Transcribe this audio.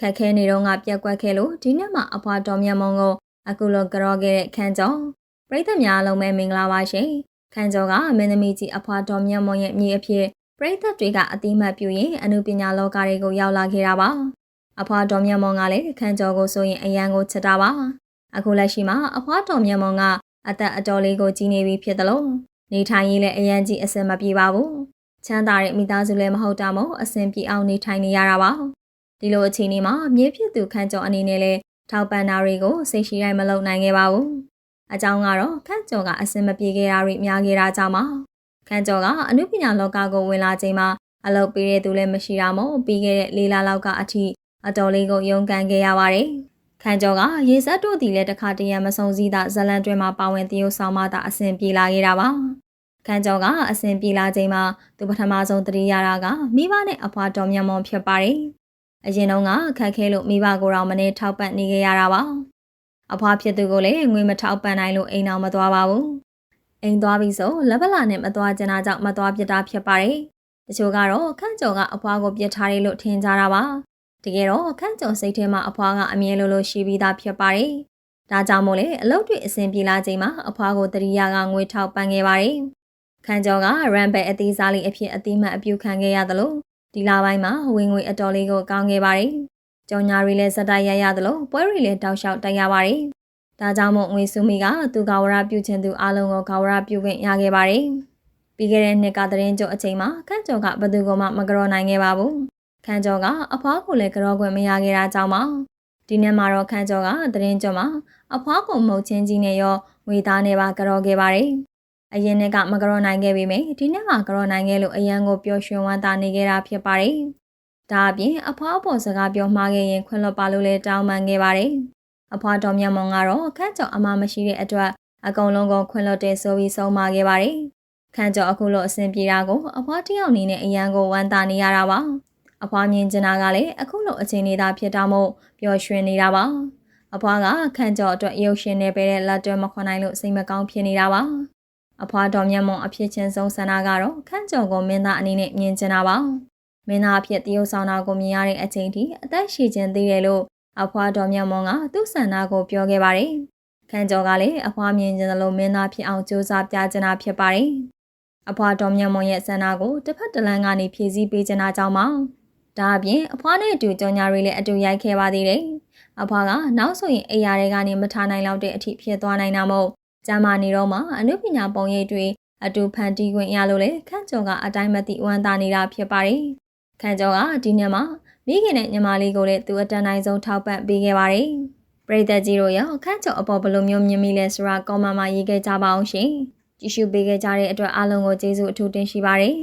ခက်ခဲနေတော့ငါပြက်ကွက်ခဲ့လို့ဒီနေ့မှအဖွာတော်မြတ်မုံကိုအခုလိုကြောခဲ့တဲ့ခန်းကျော်ပရိသတ်များအလုံးပဲမင်္ဂလာပါရှင်ခန်းကျော်ကမင်းသမီးကြီးအဖွာတော်မြတ်မုံရဲ့မြေအဖြစ်ပရိသတ်တွေကအတိမတ်ပြုရင်အနုပညာလောကတွေကိုရောက်လာခဲ့တာပါအဖွာတော်မြတ်မုံကလည်းခန်းကျော်ကိုဆိုရင်အရန်ကိုချစ်တာပါအခုလက်ရှိမှာအဖွာတော်မြတ်မုံကအသက်အတော်လေးကိုကြီးနေပြီဖြစ်တယ်လို့နေထိုင်ရေးလည်းအရန်ကြီးအဆင်မပြေပါဘူးချမ်းသာတဲ့မိသားစုလည်းမဟုတ်တာမို့အဆင်ပြေအောင်နေထိုင်နေရတာပါဒီလိုအခြေအနေမှာမြေဖြစ်သူခန့်ကျော်အနေနဲ့လည်းထောက်ပံ့တာတွေကိုစိတ်ရှိတိုင်းမလုပ်နိုင်ခဲ့ပါဘူးအကြောင်းကတော့ခန့်ကျော်ကအဆင်မပြေခဲ့တာတွေများခဲ့တာကြောင့်ပါခန့်ကျော်ကအနုပညာလောကကိုဝင်လာချိန်မှာအလုပ်ပေးတဲ့သူလည်းမရှိတာမို့ပြီးခဲ့တဲ့၄လလောက်ကအထိအတော်လေးကိုရုန်းကန်ခဲ့ရပါတယ်ခန့်ကျော်ကရေစက်တို့တီလည်းတစ်ခါတရံမဆုံးစည်းတာဇလန်တွင်မှာပါဝင်တရုပ်ဆောင်မှသာအဆင်ပြေလာခဲ့တာပါခန်းကျော်ကအဆင်ပြေလာချိန်မှာသူပထမဆုံးတတိယရာကမိဘနဲ့အဖွာတော်မြတ်မွန်ဖြစ်ပါတယ်။အရင်တုန်းကခက်ခဲလို့မိဘကိုတော့မနေထောက်ပံ့နေခဲ့ရတာပါ။အဖွာဖြစ်သူကိုလည်းငွေမထောက်ပံ့နိုင်လို့အိမ်အောင်မသွားပါဘူး။အိမ်သွားပြီဆိုလက်ပလာနဲ့မသွားကျင်တာကြောင့်မသွားပြတာဖြစ်ပါတယ်။တချို့ကတော့ခန်းကျော်ကအဖွာကိုပြစ်ထားတယ်လို့ထင်ကြတာပါ။တကယ်တော့ခန်းကျော်စိတ်ထဲမှာအဖွာကအမြဲလိုရှိပြီးသားဖြစ်ပါတယ်။ဒါကြောင့်မို့လေအလုပ်တွေအဆင်ပြေလာချိန်မှာအဖွာကိုတတိယကငွေထောက်ပံ့ခဲ့ပါတယ်။ခန်းကျော်ကရန်ဘဲအသေးစားလေးအဖြစ်အတိမတ်အပြုခံခဲ့ရသလိုဒီလပိုင်းမှာဝင်ငွေအတော်လေးကိုကောင်းခဲ့ပါတယ်။ကြောင်ညာတွေလည်းစတိုက်ရသလိုပွဲတွေလည်းတောက်လျှောက်တက်ရပါတယ်။ဒါကြောင့်မို့ငွေစုမိကသူကဝရပြုခြင်းသူအလုံးကိုကဝရပြုခွင့်ရခဲ့ပါတယ်။ပြီးခဲ့တဲ့နှစ်ကသတင်းကြိုအချိန်မှာခန်းကျော်ကဘယ်သူမှမကြောနိုင်ခဲ့ပါဘူး။ခန်းကျော်ကအဖွားကိုလည်းကြောခွင့်မရခဲ့တာကြောင့်ပါ။ဒီနေ့မှာတော့ခန်းကျော်ကသတင်းကြိုမှာအဖွားကိုမုတ်ချင်းကြီးနဲ့ရောငွေသားနဲ့ပါကြောခဲ့ပါတယ်။အရင်ကမကြောနိုင်ခဲ့ပေမယ့်ဒီနေ့မှာကြောနိုင်ခဲ့လို့အရန်ကိုပျော်ရွှင်ဝမ်းသာနေခဲ့တာဖြစ်ပါတယ်။ဒါအပြင်အဖွားအပေါ်စကားပြောမှားခဲ့ရင်ခွင့်လွှတ်ပါလို့လည်းတောင်းပန်ခဲ့ပါတယ်။အဖွားတော်မြတ်မွန်ကတော့ခန့်ကျော်အမမရှိတဲ့အတွက်အကုန်လုံးကိုခွင့်လွှတ်တယ်ဆိုပြီးဆုံးမခဲ့ပါတယ်။ခန့်ကျော်အခုလိုအဆင်ပြေတာကိုအဖွားတယောက်အနေနဲ့အရန်ကိုဝမ်းသာနေရတာပါ။အဖွားမြင်ကျင်တာကလည်းအခုလိုအချိန်နေတာဖြစ်တာမို့ပျော်ရွှင်နေတာပါ။အဖွားကခန့်ကျော်အတွက်ရုပ်ရှင်နဲ့ပဲတဲ့လက်တွဲမခွန်နိုင်လို့စိတ်မကောင်းဖြစ်နေတာပါ။အဖွားတော်မြတ်မွန်အဖြစ်ချင်းဆုံးဆန္ဒကတော့ခန့်ကျော်ကိုမင်းသားအနေနဲ့မြင်ချင်တာပါမင်းသားအဖြစ်တရုပ်ဆောင်တာကိုမြင်ရတဲ့အချိန်ထိအသက်ရှည်ခြင်းသေးတယ်လို့အဖွားတော်မြတ်မွန်ကသူ့ဆန္ဒကိုပြောခဲ့ပါတယ်ခန့်ကျော်ကလည်းအဖွားမြင်ချင်တယ်လို့မင်းသားဖြစ်အောင်ကြိုးစားပြချင်တာဖြစ်ပါတယ်အဖွားတော်မြတ်မွန်ရဲ့ဆန္ဒကိုတစ်ဖက်တစ်လမ်းကနေဖြည့်ဆည်းပေးချင်တာကြောင့်ပါဒါအပြင်အဖွားနဲ့အတူကြောင်ညာတွေလည်းအတူရိုက်ခဲ့ပါသေးတယ်အဖွားကနောက်ဆိုရင်အိယာတွေကနေမထားနိုင်လောက်တဲ့အထိဖြစ်သွားနိုင်တာမို့ကျမနေတော့မှအနုပညာပုံရိပ်တွေအတူဖန်တီးခွင့်ရလို့လေခန့်ကျော်ကအတိုင်းမသိဝမ်းသာနေတာဖြစ်ပါတယ်ခန့်ကျော်ကဒီနေ့မှမိခင်နဲ့ညီမလေးကိုလည်းသူအတန်းတိုင်းဆုံးထောက်ပံ့ပေးခဲ့ပါတယ်ပရိသတ်ကြီးတို့ရောခန့်ကျော်အပေါ်ဘယ်လိုမျိုးမြင်မိလဲဆိုတာကောမန့်မှာရေးခဲ့ကြပါအောင်ရှင်ကြည့်ရှုပေးခဲ့ကြတဲ့အတွက်အားလုံးကိုကျေးဇူးအထူးတင်ရှိပါတယ်